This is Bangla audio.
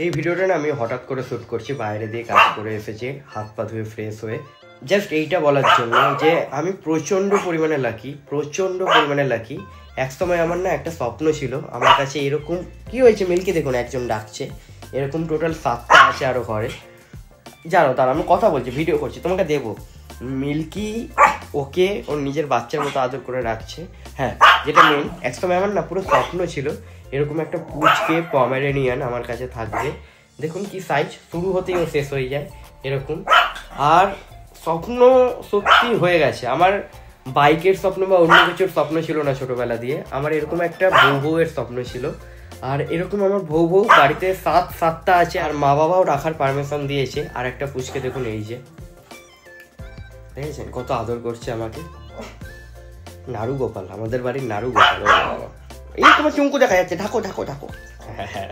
এই ভিডিওটা না আমি হঠাৎ করে শ্যুট করছি, বাইরে দিয়ে কাজ করে এসেছি, হাত পা ধুয়ে ফ্রেশ হয়ে। জাস্ট এইটা বলার জন্য যে আমি প্রচণ্ড পরিমাণে লাকি। এক সময় আমার না একটা স্বপ্ন ছিল, আমার কাছে এরকম কি হয়েছে মিল্কি দেখুন একজন ডাকছে, এরকম টোটাল 7টা আছে আরও ঘরে। জানো তার আমি কথা বলছি, ভিডিও করছি, তোমাকে দেবো। মিল্কি ওকে ওর নিজের বাচ্চার মতো আদর করে রাখছে। হ্যাঁ, যেটা মেন, এক সময় আমার না পুরো স্বপ্ন ছিল এরকম একটা পুচকে পমেরেনিয়ান আমার কাছে থাকবে। দেখুন কি সাইজ, শুরু হতেই ও শেষ হয়ে যায় এরকম। আর স্বপ্ন সত্যি হয়ে গেছে। আমার বাইকের স্বপ্ন বা অন্য কিছুর স্বপ্ন ছিল না ছোটোবেলা দিয়ে, আমার এরকম একটা বউয়ের স্বপ্ন ছিল। আর এরকম আমার বউ বাড়িতে 7টা আছে, আর মা বাবাও রাখার পারমিশন দিয়েছে। আর একটা পুচকে দেখুন, এই যে দেখেছেন কত আদর করছে আমাকে। নাড়ু গোপাল, আমাদের বাড়ির নাড়ু গোপাল। এই তোমার চুমকু দেখা যাচ্ছে, ঢাকো। হ্যাঁ।